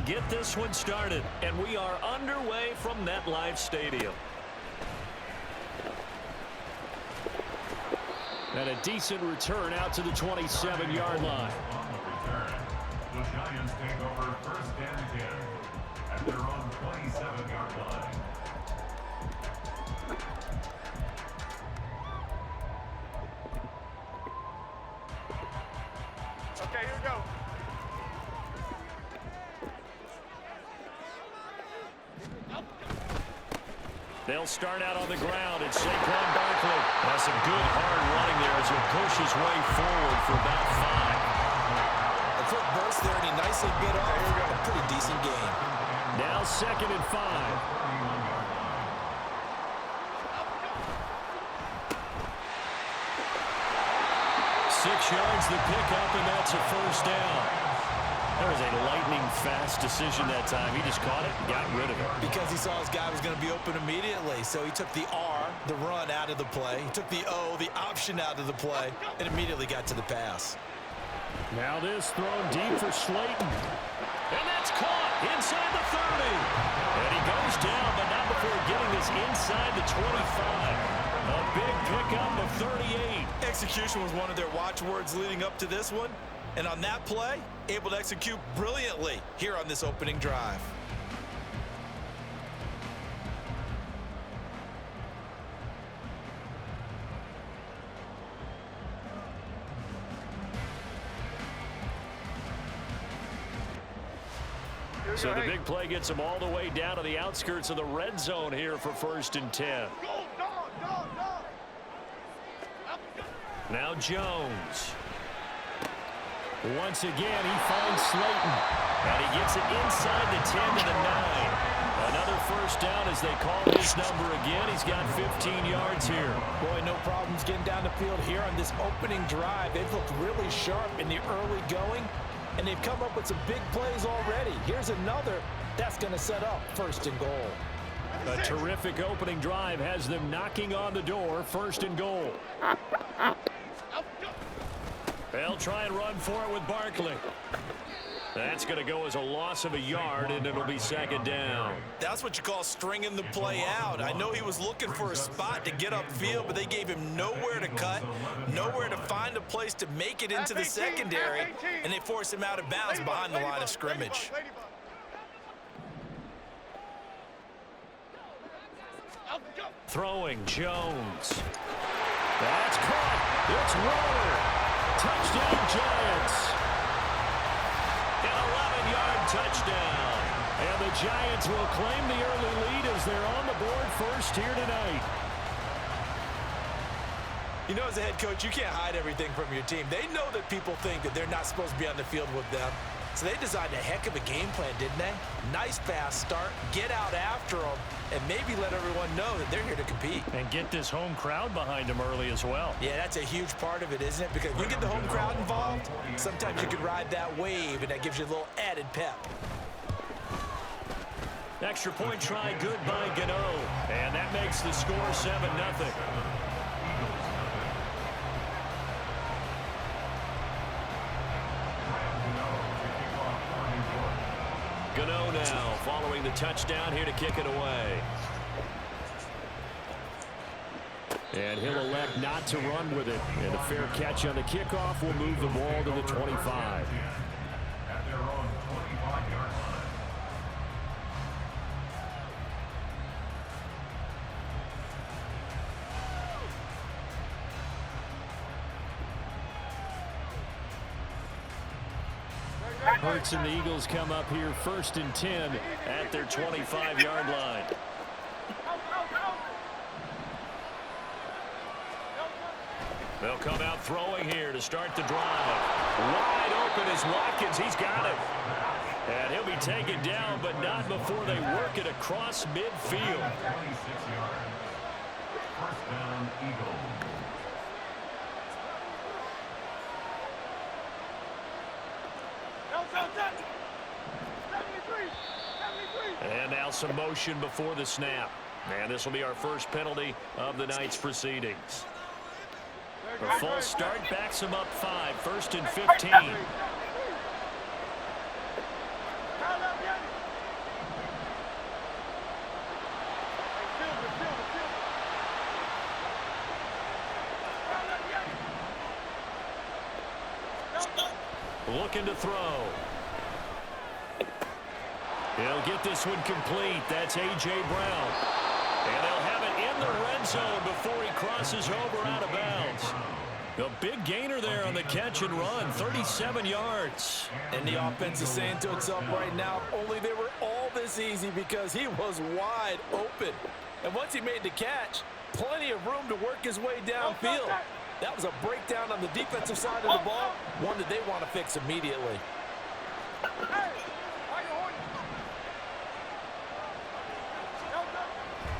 get this one started. And we are underway from MetLife Stadium. And a decent return out to the 27-yard line. On the return, the Giants take over first and 10 at their own 27-yard line. Okay, here we go. They'll start out on the ground. It's Saquon Barkley. That's some good hard running there as he pushes his way forward for about 5. A quick burst there, and he nicely bit off a pretty decent game. Now 2nd and 5. 6 yards the pickup, and that's a first down. That was a lightning-fast decision that time. He just caught it and got rid of it. Because he saw his guy was going to be open immediately. So he took the R, the run, out of the play. He took the O, the option, out of the play, and immediately got to the pass. Now this thrown deep for Slayton. And that's caught inside the 30. And he goes down, but not before getting this inside the 25. A big pickup of 38. Execution was one of their watchwords leading up to this one. And on that play, able to execute brilliantly here on this opening drive. So the big play gets him all the way down to the outskirts of the red zone here for 1st and 10. Now Jones. Once again, he finds Slayton. And he gets it inside the 10 to the 9. Another first down as they call his number again. He's got 15 yards here. Boy, no problems getting down the field here on this opening drive. They've looked really sharp in the early going, and they've come up with some big plays already. Here's another that's going to set up 1st and goal. A terrific opening drive has them knocking on the door. 1st and goal. They'll try and run for it with Barkley. That's going to go as a loss of a yard, and it'll be 2nd down. That's what you call stringing the play out. I know he was looking for a spot to get upfield, but they gave him nowhere to cut, nowhere to find a place to make it into the secondary, and they forced him out of bounds behind the line of scrimmage. Throwing Jones. That's caught. It's Waller. Touchdown, Giants. An 11-yard touchdown. And the Giants will claim the early lead as they're on the board first here tonight. You know, as a head coach, you can't hide everything from your team. They know that people think that they're not supposed to be on the field with them. So they designed a heck of a game plan, didn't they? Nice fast start, get out after them, and maybe let everyone know that they're here to compete. And get this home crowd behind them early as well. Yeah, that's a huge part of it, isn't it? Because when you get the home crowd involved, sometimes you can ride that wave, and that gives you a little added pep. Extra point try good by Gano. And that makes the score 7-0. Gano now following the touchdown here to kick it away. And he'll elect not to run with it. And a fair catch on the kickoff will move the ball to the 25. At their own 25-yard line. Hurts and the Eagles come up here 1st and 10 at their 25-yard line. They'll come out throwing here to start the drive. Wide open is Watkins. He's got it. And he'll be taken down, but not before they work it across midfield. 26 yards. First down, Eagles. And now some motion before the snap. And this will be our first penalty of the night's proceedings. A false start backs him up 5, 1st and 15. Looking to throw. He'll get this one complete. That's A.J. Brown. And they'll have it in the red zone before he crosses over out of bounds. A big gainer there on the catch and run, 37 yards. And the offense is saying to itself right now, only they were all this easy because he was wide open. And once he made the catch, plenty of room to work his way downfield. That was a breakdown on the defensive side of the ball, one that they want to fix immediately.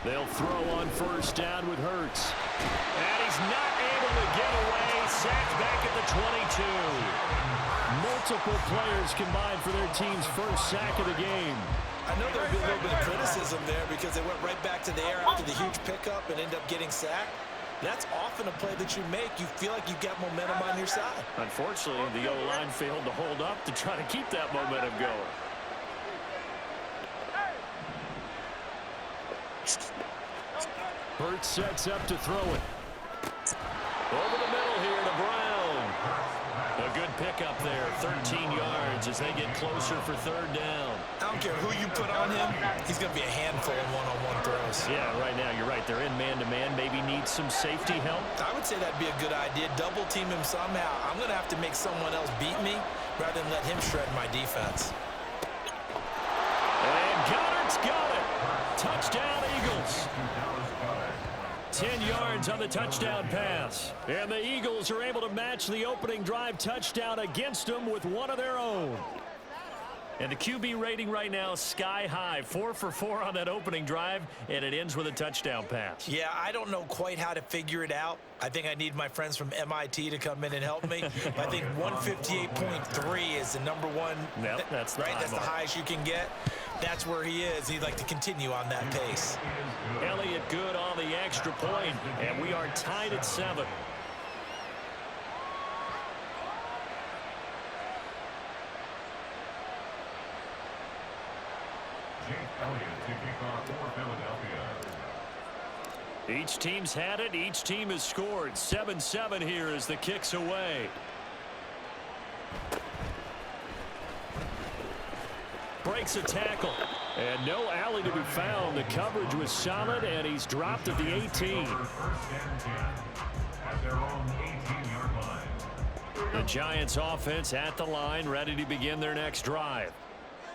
They'll throw on first down with Hurts. And he's not able to get away. Sacked back at the 22. Multiple players combined for their team's first sack of the game. I know there'll be a little bit of criticism there because they went right back to the air after the huge pickup and ended up getting sacked. That's often a play that you make. You feel like you've got momentum on your side. Unfortunately, the O-line failed to hold up to try to keep that momentum going. Hurts sets up to throw it. Over the middle here to Brown. A good pickup there, 13 yards as they get closer for third down. I don't care who you put on him, he's going to be a handful in one-on-one throws. Yeah, right now you're right. They're in man-to-man. Maybe needs some safety help. I would say that'd be a good idea. Double team him somehow. I'm going to have to make someone else beat me rather than let him shred my defense. And Goddard's got it. Touchdown, Eagles. 10 yards on the touchdown pass. And the Eagles are able to match the opening drive touchdown against them with one of their own. And the QB rating right now is sky high. 4 for 4 on that opening drive, and it ends with a touchdown pass. Yeah, I don't know quite how to figure it out. I think I need my friends from MIT to come in and help me. I think 158.3 is the number one. Yep, that's the right. That's the highest you can get. That's where he is. He'd like to continue on that pace. Elliott good on the extra point, and we are tied at 7. Each team's had it. Each team has scored. 7-7 here as the kick's away. Breaks a tackle. And no alley to be found. The coverage was solid, and he's dropped at the 18. The Giants offense at the line, ready to begin their next drive.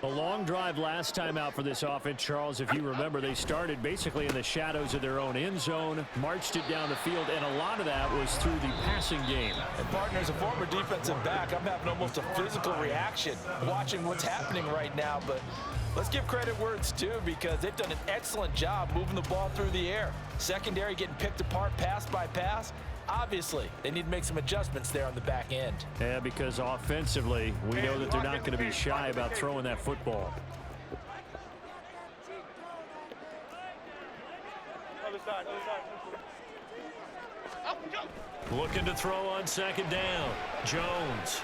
A long drive last time out for this offense, Charles. If you remember, they started basically in the shadows of their own end zone, marched it down the field, and a lot of that was through the passing game. And partner, as a former defensive back, I'm having almost a physical reaction watching what's happening right now. But let's give credit where it's due because they've done an excellent job moving the ball through the air. Secondary getting picked apart pass by pass. Obviously, they need to make some adjustments there on the back end. Yeah, because offensively, we know that they're not going to be shy about throwing that football. Looking to throw on second down. Jones.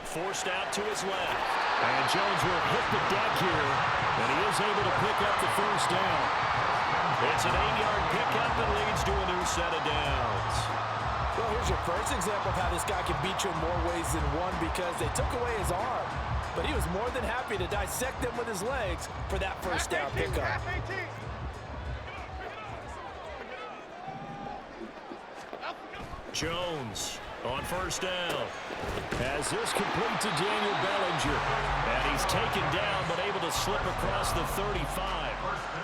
Forced out to his left. And Jones will hit the deck here. And he is able to pick up the first down. It's an 8-yard pickup that leads to a new set of downs. Well, here's your first example of how this guy can beat you in more ways than one because they took away his arm. But he was more than happy to dissect them with his legs for that first down pickup. Jones on first down. As this complete to Daniel Bellinger. And he's taken down but able to slip across the 35.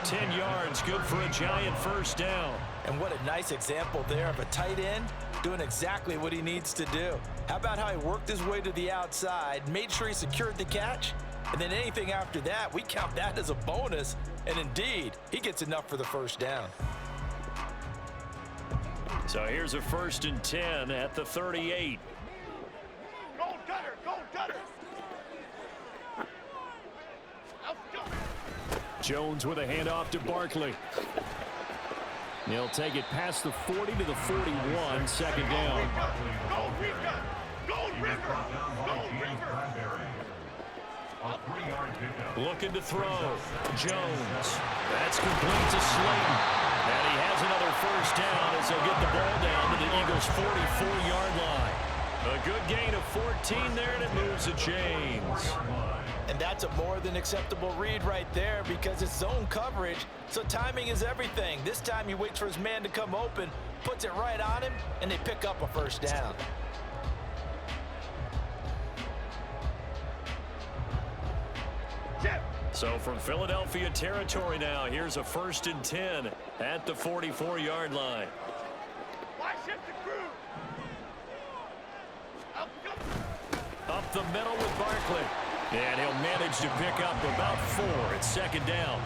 10 yards, good for a Giant first down. And what a nice example there of a tight end doing exactly what he needs to do. How about how he worked his way to the outside, made sure he secured the catch, and then anything after that, we count that as a bonus. And indeed, he gets enough for the first down. So here's a 1st and 10 at the 38. Go, Cutter! Go, Cutter! Jones with a handoff to Barkley. He'll take it past the 40 to the 41, second down. Go, Ricker! Go, Ricker! Go, Ricker! Looking to throw. Jones. That's complete to Slayton. And he has another first down as they'll get the ball down to the Eagles' 44-yard line. A good gain of 14 there, and it moves the chains. And that's a more than acceptable read right there because it's zone coverage, so timing is everything. This time he waits for his man to come open, puts it right on him, and they pick up a first down. So from Philadelphia territory now, here's a 1st and 10 at the 44-yard line. Why shift the crew? Up the middle with Barkley. And he'll manage to pick up about 4 at 2nd down.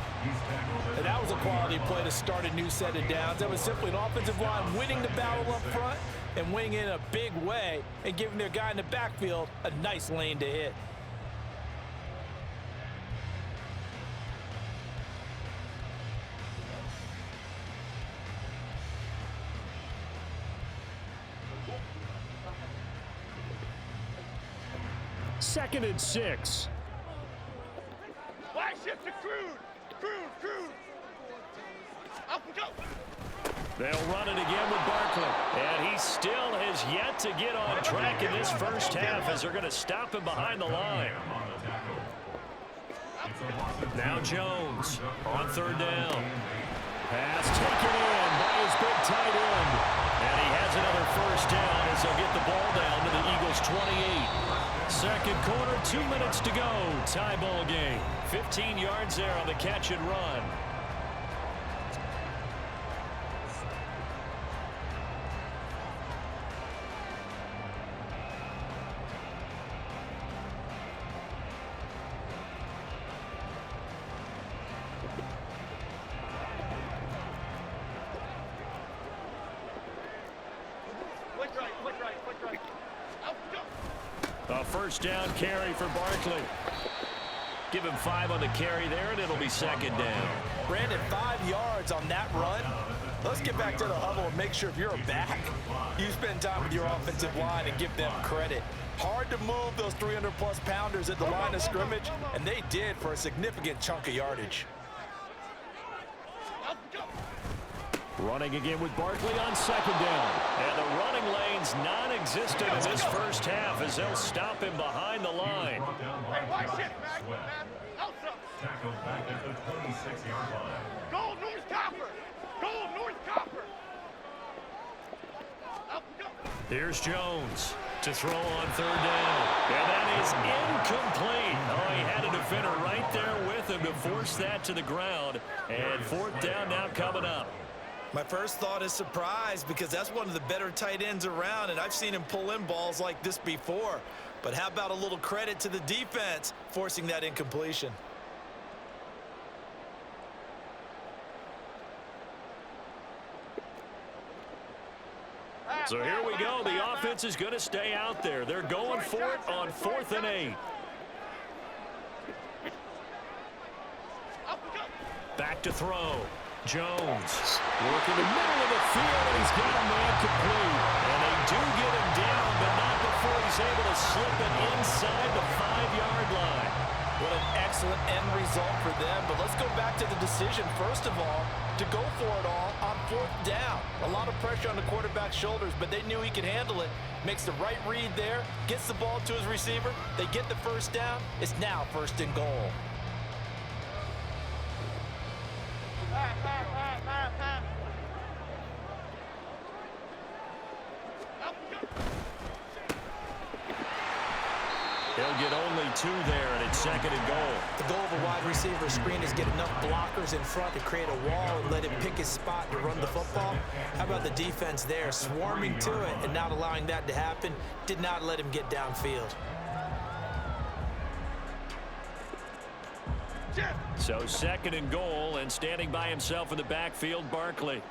And that was a quality play to start a new set of downs. That was simply an offensive line winning the battle up front and winning in a big way and giving their guy in the backfield a nice lane to hit. Second and 6. Why shift the crew? Crew. Up and go. They'll run it again with Barkley. And he still has yet to get on track in this first half as they're going to stop him behind the line. Now Jones on 3rd down. Pass taken in by his big tight end. And he has another first down as they'll get the ball down to the Eagles' 28. Second quarter, 2 minutes to go. Tie ball game. 15 yards there on the catch and run. Quick right. Up and go. A first down carry for Barkley. Give him 5 on the carry there, and it'll be 2nd down. Brandon, 5 yards on that run. Let's get back to the huddle and make sure if you're a back, you spend time with your offensive line and give them credit. Hard to move those 300-plus pounders at the line of scrimmage, and they did for a significant chunk of yardage. Running again with Barkley on 2nd down. And the running lane's non-existent in this first half as they'll stop him behind the line. Hey, why shift, man? Outside. Tackled back at the 26-yard line. Go, North Copper. Up and go. Here's Jones to throw on 3rd down. And that is incomplete. Oh, he had a defender right there with him to force that to the ground. And 4th down now coming up. My first thought is surprise because that's one of the better tight ends around, and I've seen him pull in balls like this before. But how about a little credit to the defense forcing that incompletion? So here we go. The offense is going to stay out there. They're going for it on 4th and 8. Back to throw. Jones working the middle of the field, and he's got a man complete. And they do get him down, but not before he's able to slip it inside the 5-yard line. What an excellent end result for them. But let's go back to the decision, first of all, to go for it all on 4th down. A lot of pressure on the quarterback's shoulders, but they knew he could handle it. Makes the right read there, gets the ball to his receiver. They get the first down. It's now 1st and goal. He'll get only 2 there, and it's 2nd and goal. The goal of a wide receiver screen is get enough blockers in front to create a wall and let him pick his spot to run the football. How about the defense there, swarming to it and not allowing that to happen? Did not let him get downfield. So 2nd and goal, and standing by himself in the backfield, Barkley.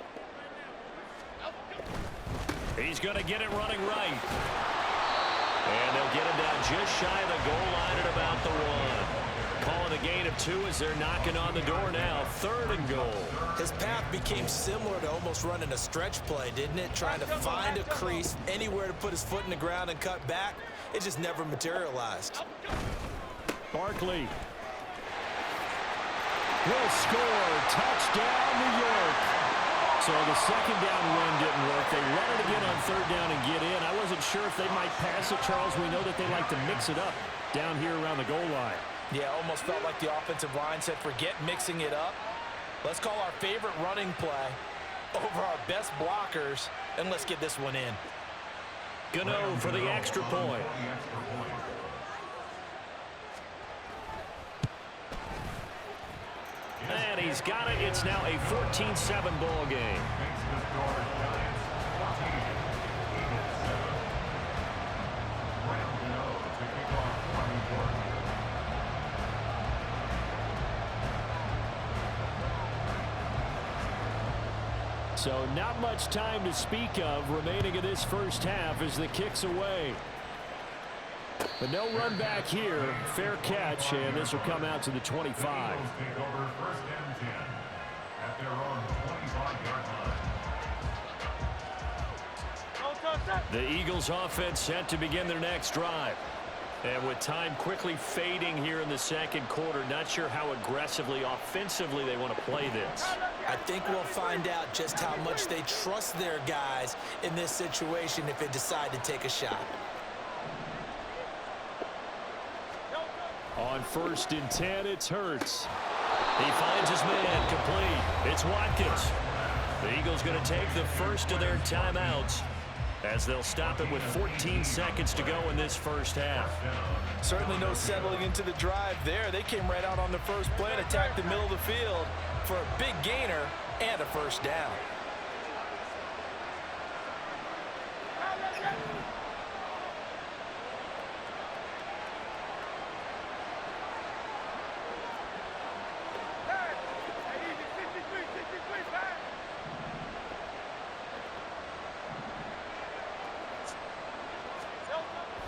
He's going to get it running right. And they'll get him down just shy of the goal line at about the 1. Calling a gain of 2 as they're knocking on the door now. 3rd and goal. His path became similar to almost running a stretch play, didn't it? Trying to find a crease, anywhere to put his foot in the ground and cut back. It just never materialized. Barkley will score. Touchdown, New York. So the second down run didn't work. They run it again on third down and get in. I wasn't sure if they might pass it, Charles. We know that they like to mix it up down here around the goal line. Yeah, almost felt like the offensive line said, forget mixing it up. Let's call our favorite running play over our best blockers, and let's get this one in. Gano for the extra point. And he's got it. It's now a 14-7 ball game. So not much time to speak of remaining in this first half as the kick's away. But no run back here. Fair catch, and this will come out to the 25. Take over first and 10 at their own 25-yard line. Don't touch that. The Eagles offense set to begin their next drive. And with time quickly fading here in the second quarter, not sure how aggressively, offensively they want to play this. I think we'll find out just how much they trust their guys in this situation if they decide to take a shot. On 1st and 10, it's Hurts. He finds his man complete. It's Watkins. The Eagles going to take the first of their timeouts as they'll stop it with 14 seconds to go in this first half. Certainly no settling into the drive there. They came right out on the first play and attacked the middle of the field for a big gainer and a first down.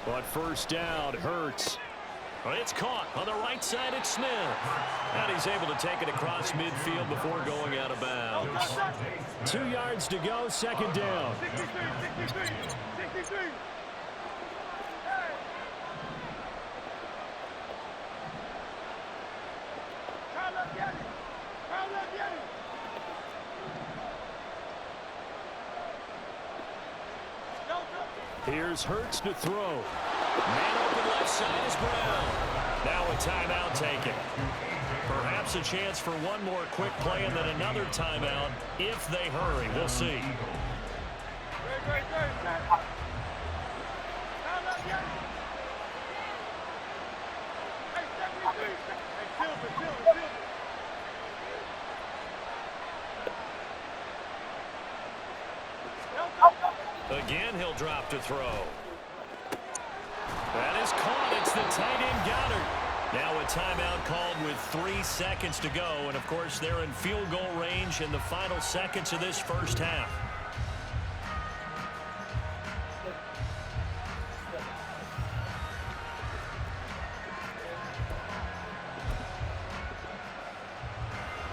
On 1st down, Hurts. Well, it's caught on the right side. It's Smith. And he's able to take it across midfield before going out of bounds. 2 yards to go, second down. 63. Here's Hurts to throw. Man open left side is Brown. Now a timeout taken. Perhaps a chance for one more quick play and then another timeout if they hurry. We'll see. Again, he'll drop to throw. That is caught. It's the tight end Goddard. Now a timeout called with 3 seconds to go. And, of course, they're in field goal range in the final seconds of this first half.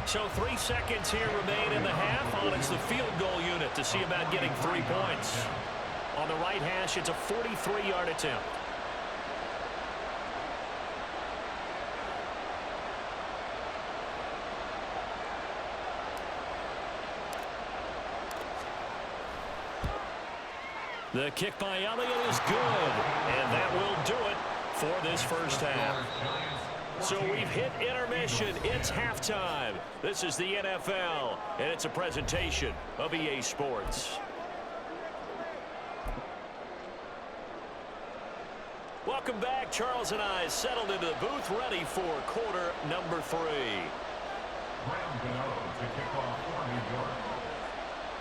So 3 seconds here remain in the half. On it's the field goal unit to see about getting 3 points. On the right hash, it's a 43-yard attempt. The kick by Elliott is good, and that will do it for this first half. So we've hit intermission. It's halftime. This is the NFL, and it's a presentation of EA Sports. Welcome back. Charles and I settled into the booth, ready for quarter number 3.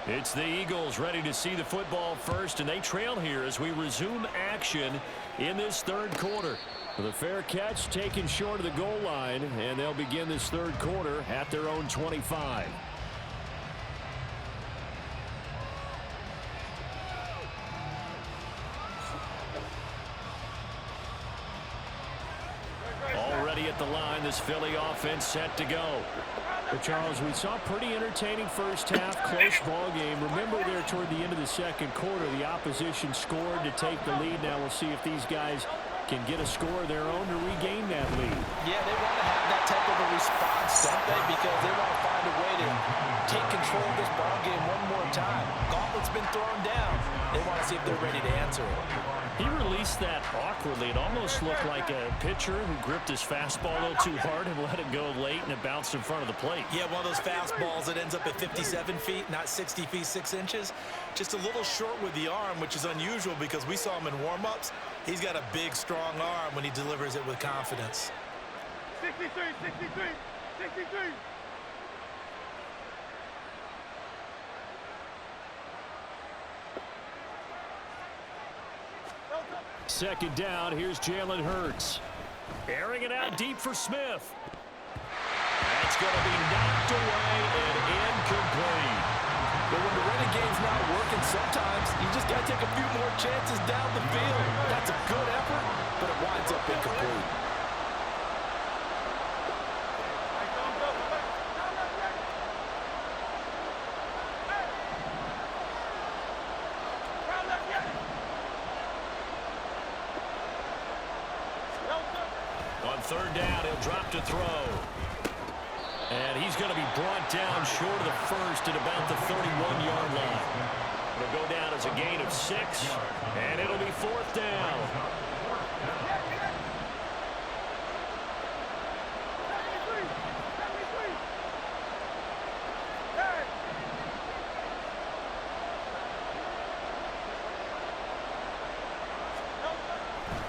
It's the Eagles ready to see the football first, and they trail here as we resume action in this third quarter. The fair catch taken short of the goal line, and they'll begin this third quarter at their own 25. Already at the line, this Philly offense set to go. But Charles, we saw a pretty entertaining first half, close ball game. Remember there toward the end of the second quarter, the opposition scored to take the lead. Now we'll see if these guys can get a score of their own to regain that lead. Yeah, they want to have that type of a response, don't they? Because they want to find a way to take control of this ball game thrown down. They want to see if they're ready to answer it. He released that awkwardly. It almost looked like a pitcher who gripped his fastball a little too hard and let it go late, and it bounced in front of the plate. Yeah, one of those fastballs that ends up at 57 feet, not 60 feet, 6 inches. Just a little short with the arm, which is unusual because we saw him in warm-ups. He's got a big, strong arm when he delivers it with confidence. 63, 63, 63. Second down, here's Jalen Hurts. Airing it out deep for Smith. That's going to be knocked away and incomplete. But when the running game's not working, sometimes you just got to take a few more chances down the field. That's a good effort, but it winds up incomplete. On third down, he'll drop to throw. And he's going to be brought down short of the first at about the 31-yard line. It'll go down as a gain of 6, and it'll be fourth down.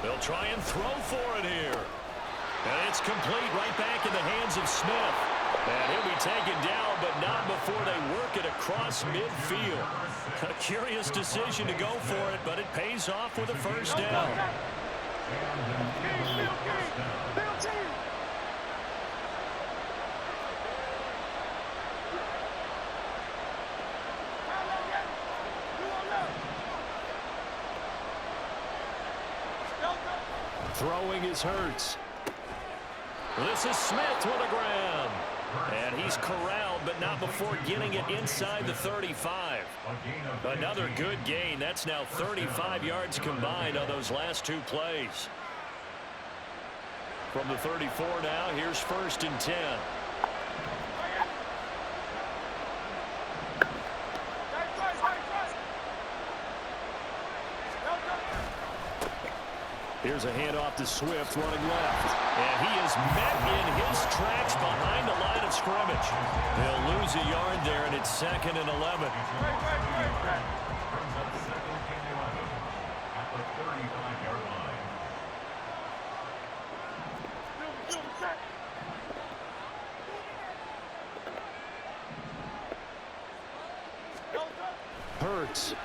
They'll try and throw for it here. And it's complete right back in the hands of Smith. And he'll be taken down, but not before they work it across midfield. A curious decision to go for it, but it pays off with a first down. Throwing is Hurts. This is Smith with a grab. And he's corralled, but not before getting it inside the 35. Another good gain. That's now 35 yards combined on those last 2 plays. From the 34 now, here's first and 10. Here's a handoff to Swift running left. And he is met in his tracks behind the line of scrimmage. They'll lose a yard there, and it's 2nd and 11. Brings up 2nd and 11 at the 35-yard line. Hurts.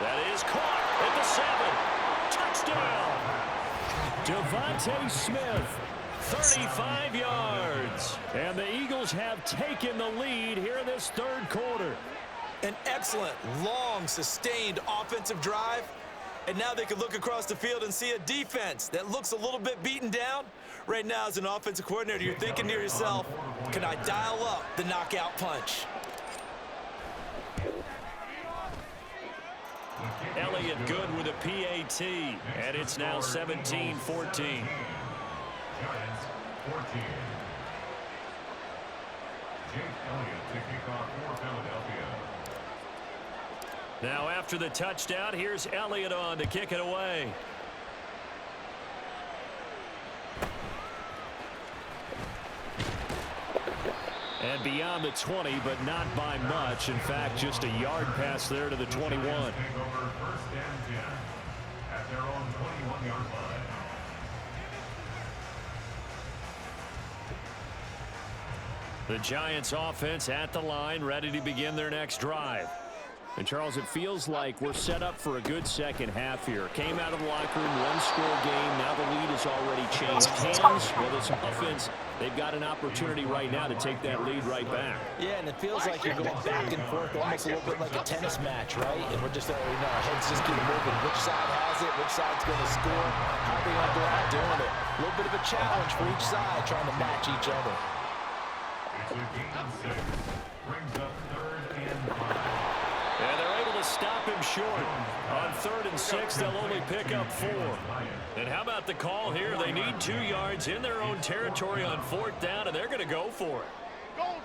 That is caught at the 7. Touchdown. Devontae Smith, 35 yards. And the Eagles have taken the lead here in this third quarter. An excellent, long, sustained offensive drive. And now they can look across the field and see a defense that looks a little bit beaten down. Right now, as an offensive coordinator, you're thinking to yourself, can I dial up the knockout punch? Elliott good with a PAT, and it's now 17-14. Giants 14. Jake Elliott to kick off for Philadelphia. Now after the touchdown, here's Elliott on to kick it away. And beyond the 20, but not by much. In fact, just a yard pass there to the 21. Take over 1st and 10 at their own 21-yard line. The Giants offense at the line, ready to begin their next drive. And, Charles, it feels like we're set up for a good second half here. Came out of the locker room, one-score game. Now the lead has already changed hands. Well, this offense, they've got an opportunity right now to take that lead right back. Yeah, and it feels like you're going back and forth, almost a little bit like a tennis match, right? And we're just, our heads just keep moving. Which side has it? Which side's going to score? How are they going to go out doing it? A little bit of a challenge for each side, trying to match each other. It's a gain of 6. Brings up 3rd and 5. And they're able to stop him short. On 3rd and 6, they'll only pick up 4. And how about the call here? They need 2 yards in their own territory on 4th down, and they're going to go for it. Go,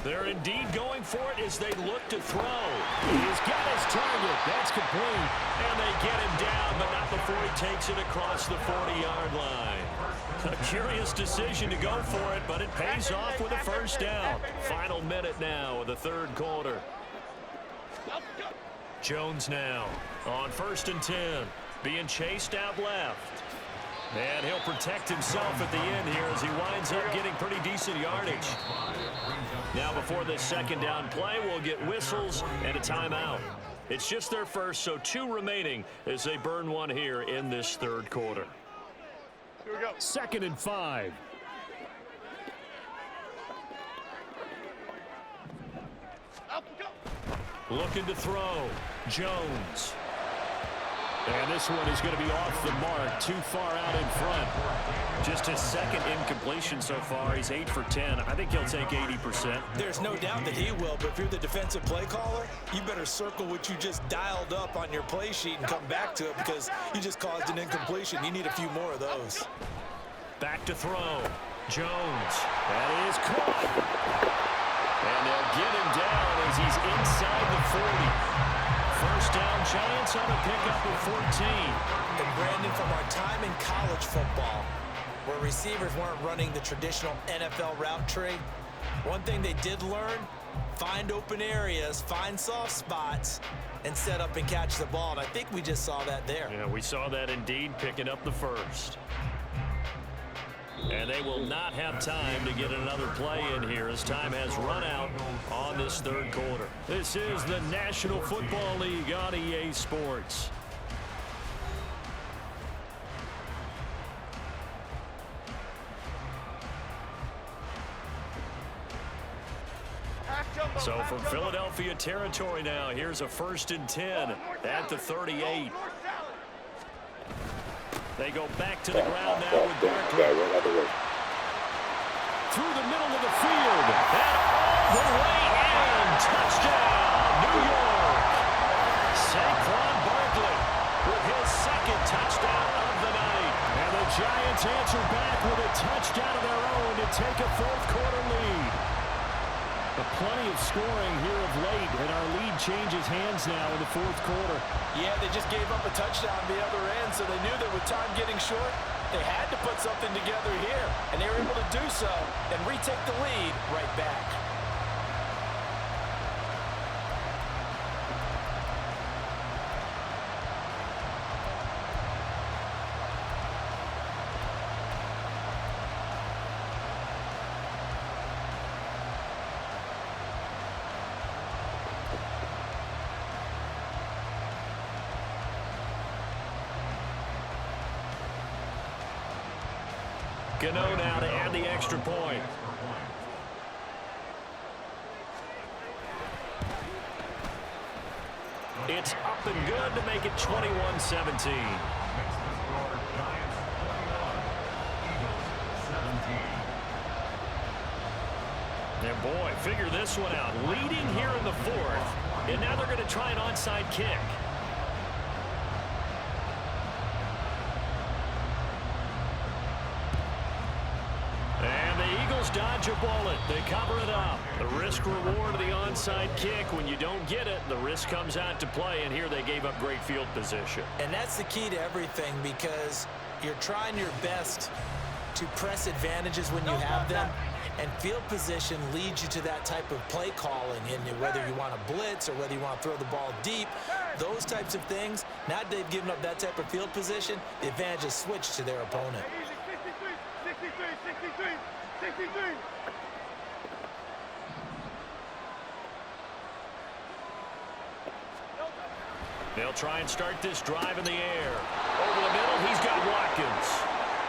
They're indeed going for it as they look to throw. He's got his target. That's complete. And they get him down, but not before he takes it across the 40-yard line. A curious decision to go for it, but it pays off with a first down. Final minute now of the third quarter. Jones now on 1st and 10, being chased out left. And he'll protect himself at the end here as he winds up getting pretty decent yardage. Now before this second down play, we'll get whistles and a timeout. It's just their first, so 2 remaining as they burn one here in this third quarter. Here we go. 2nd and 5. Up we go. Looking to throw. Jones. And this one is going to be off the mark, too far out in front. Just his second incompletion so far. He's 8 for 10. I think he'll take 80%. There's no doubt that he will, but if you're the defensive play caller, you better circle what you just dialed up on your play sheet and come back to it because you just caused an incompletion. You need a few more of those. Back to throw. Jones. That is caught. And they'll get him down as he's inside the 40. First down, Giants on a pickup of 14. And Brandon, from our time in college football, where receivers weren't running the traditional NFL route tree, one thing they did learn, find open areas, find soft spots, and set up and catch the ball. And I think we just saw that there. Yeah, we saw that indeed, picking up the first. And they will not have time to get another play in here as time has run out on this third quarter. This is the National Football League on EA Sports. So from Philadelphia territory now, here's a 1st and 10 at the 38. They go back to the ground now with Barkley. Through the middle of the field. And all the way in. Touchdown, New York. Saquon Barkley with his 2nd touchdown of the night. And the Giants answer back with a touchdown of their own to take a 4th quarter lead. But plenty of scoring here of late, and our lead changes hands now in the 4th quarter. Yeah, they just gave up a touchdown the other end, so they knew that with time getting short, they had to put something together here, and they were able to do so and retake the lead right back. Gano now to add the extra point. It's up and good to make it 21-17. And boy, figure this one out. Leading here in the 4th, and now they're going to try an onside kick. Dodge a bullet. They cover it up. The risk reward of the onside kick. When you don't get it, the risk comes out to play, and here they gave up great field position. And that's the key to everything, because you're trying your best to press advantages when you have them, and field position leads you to that type of play calling. And whether you want to blitz or whether you want to throw the ball deep, those types of things, now that they've given up that type of field position, the advantage is switched to their opponent. 63. They'll try and start this drive in the air. Over the middle, he's got Watkins.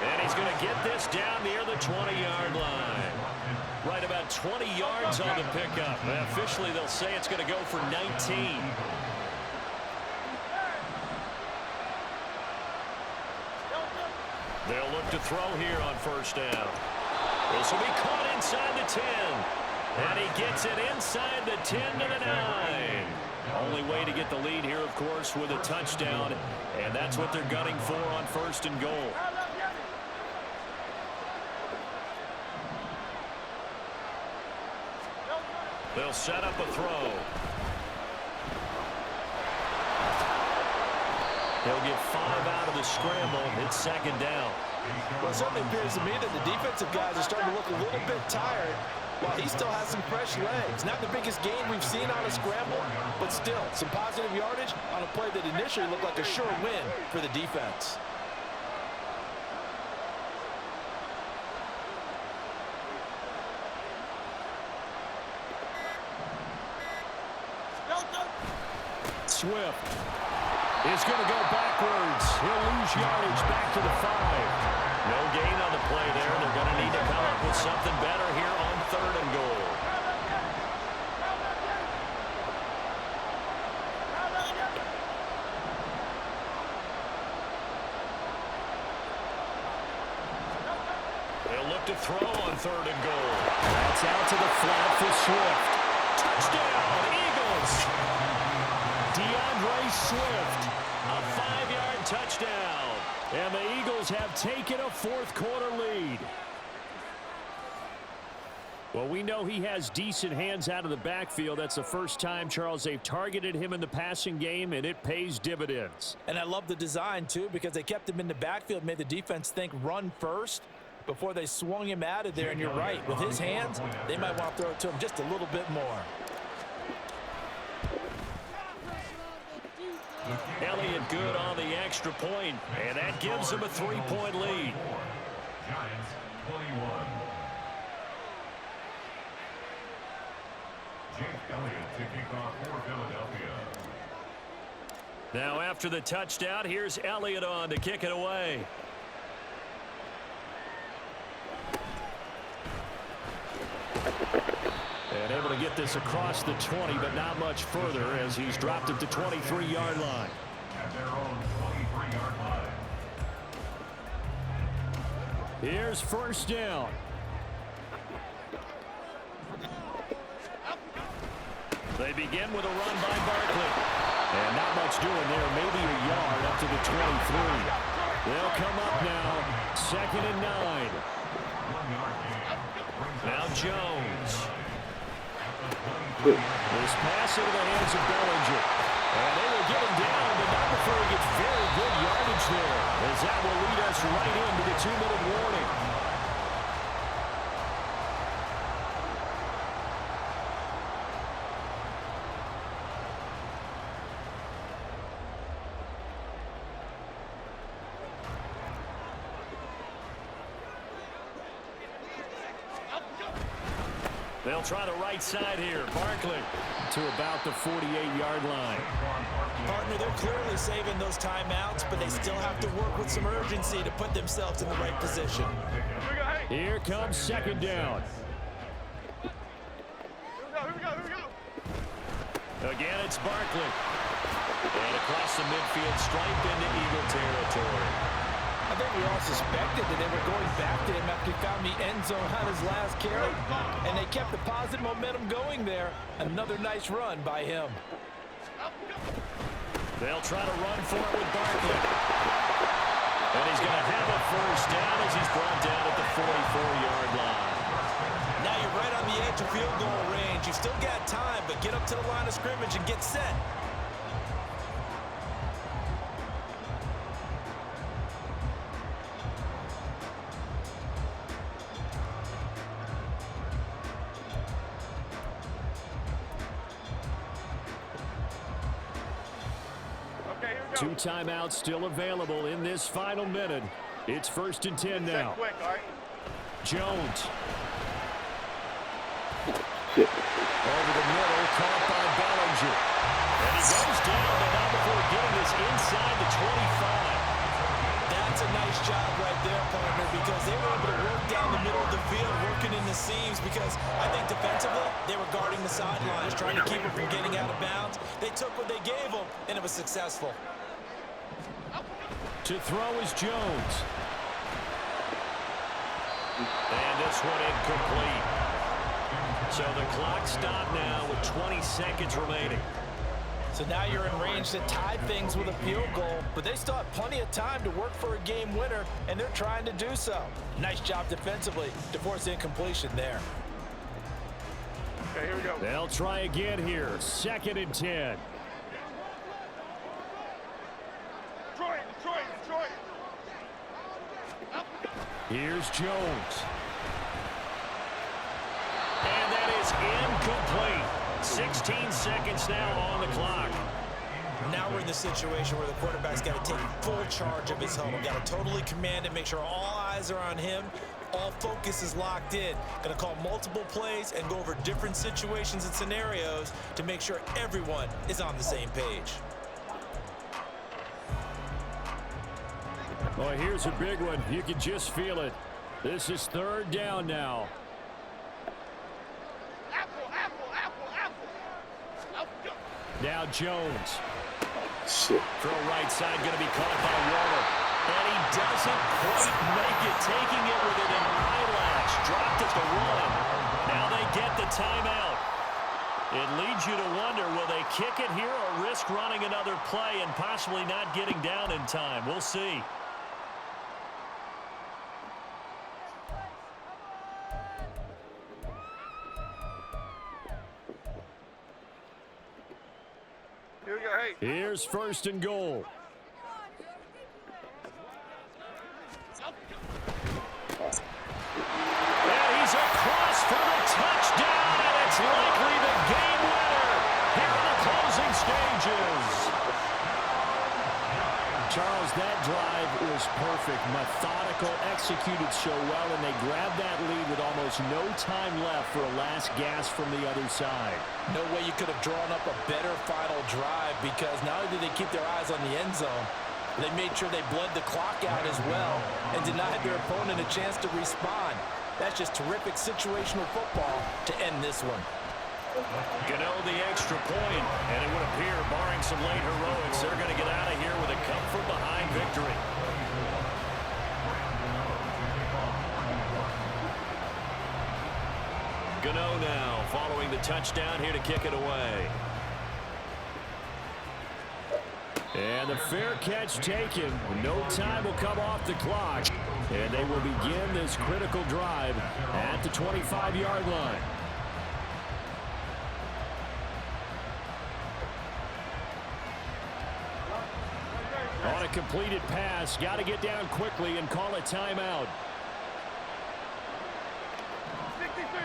And he's going to get this down near the 20-yard line. Right about 20 yards on the pickup. And officially, they'll say it's going to go for 19. They'll look to throw here on 1st down. This will be caught inside the 10. And he gets it inside the 10 to the 9. Only way to get the lead here, of course, with a touchdown. And that's what they're gunning for on 1st and goal. They'll set up a throw. He'll get 5 out of the scramble. It's second down. Well, it certainly appears to me that the defensive guys are starting to look a little bit tired while he still has some fresh legs. Not the biggest gain we've seen on a scramble, but still some positive yardage on a play that initially looked like a sure win for the defense. Swift is going to go backwards. He'll lose yardage back to the 5. No gain on the play there. They're going to need to come up with something better here on 3rd and goal. They'll look to throw on 3rd and goal. That's out to the flat for Swift. Touchdown, Eagles! DeAndre Swift, a 5-yard touchdown. And the Eagles have taken a 4th quarter lead. Well, we know he has decent hands out of the backfield. That's the first time, Charles, they've targeted him in the passing game, and it pays dividends. And I love the design, too, because they kept him in the backfield, made the defense think run first before they swung him out of there. And you're right, with his hands, they might want to throw it to him just a little bit more. Elliott good on the extra point, and that gives him a 3-point lead. Giants 21. Jake Elliott to kick off for Philadelphia. Now after the touchdown, here's Elliott on to kick it away. And able to get this across the 20, but not much further as he's dropped it to 23-yard line. At their own 23-yard line. Here's first down. They begin with a run by Barkley. And not much doing there, maybe a yard up to the 23. They'll come up now, 2nd and 9. 1-yard gain. Now Jones. This pass into the hands of Bellinger. And they will get him down, but not before he gets very good yardage there, as that will lead us right into the 2-minute warning. They'll try the right side here. Barkley to about the 48-yard line. Partner, they're clearly saving those timeouts, but they still have to work with some urgency to put themselves in the right position. Here comes 2nd down. Here we go. Again, it's Barkley. And across the midfield stripe into Eagle territory. I think we all suspected that they were going back to him after he found the end zone on his last carry, and they kept the positive momentum going there. Another nice run by him. They'll try to run for it with Barkley. And he's going to have a first down as he's brought down at the 44-yard line. Now you're right on the edge of field goal range. You've still got time, but get up to the line of scrimmage and get set. Two timeouts still available in this final minute. It's 1st and 10 now. Quick, all right? Jones. Over the middle, caught by Bellinger. And he goes down, but not before getting this inside the 25. That's a nice job right there, partner, because they were able to work down the middle of the field, working in the seams, because I think defensively, they were guarding the sidelines, trying to keep him from getting out of bounds. They took what they gave him, and it was successful. To throw is Jones. And this one incomplete. So the clock stopped now with 20 seconds remaining. So now you're in range to tie things with a field goal, but they still have plenty of time to work for a game winner, and they're trying to do so. Nice job defensively to force incompletion there. Okay, here we go. They'll try again here. 2nd and 10. Detroit. Here's Jones. And that is incomplete. 16 seconds now on the clock. Now we're in the situation where the quarterback's got to take full charge of his huddle. Got to totally command it, make sure all eyes are on him. All focus is locked in. Going to call multiple plays and go over different situations and scenarios to make sure everyone is on the same page. Well, here's a big one. You can just feel it. This is 3rd down now. Now Jones. Throw right side, going to be caught by Waller. And he doesn't quite make it, taking it with an eyelash. Dropped at the 1. Now they get the timeout. It leads you to wonder, will they kick it here or risk running another play and possibly not getting down in time? We'll see. Here we go, hey. Here's 1st and goal. And he's across for the touchdown, and it's likely the game winner here in the closing stages. Charles, that drive was perfect. Methodical, executed so well, and they grabbed that lead with almost no time left for a last gasp from the other side. No way you could have drawn up a better final drive, because not only did they keep their eyes on the end zone, they made sure they bled the clock out as well and denied their opponent a chance to respond. That's just terrific situational football to end this one. Gano the extra point, and it would appear, barring some late heroics, they're going to get out of here with a come-from-behind victory. Gano now following the touchdown here to kick it away. And the fair catch taken. No time will come off the clock. And they will begin this critical drive at the 25-yard line. On a completed pass, got to get down quickly and call a timeout. 63.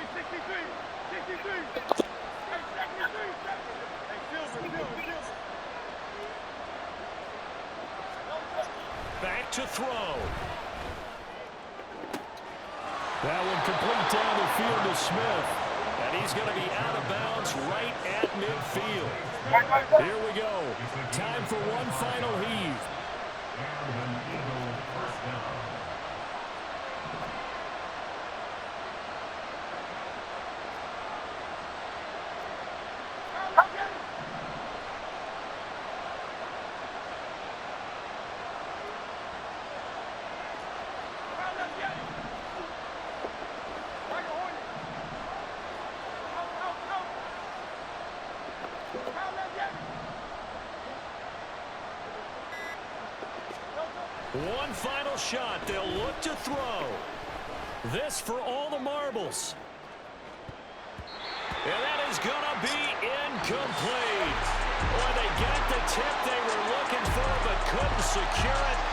Back to throw. That one complete down the field to Smith. And he's going to be out of bounds right at midfield. Here we go. Time for one final heave. And an Eagle 1st down. One final shot. They'll look to throw. This for all the marbles. And that is going to be incomplete. Boy, they got the tip they were looking for, but couldn't secure it.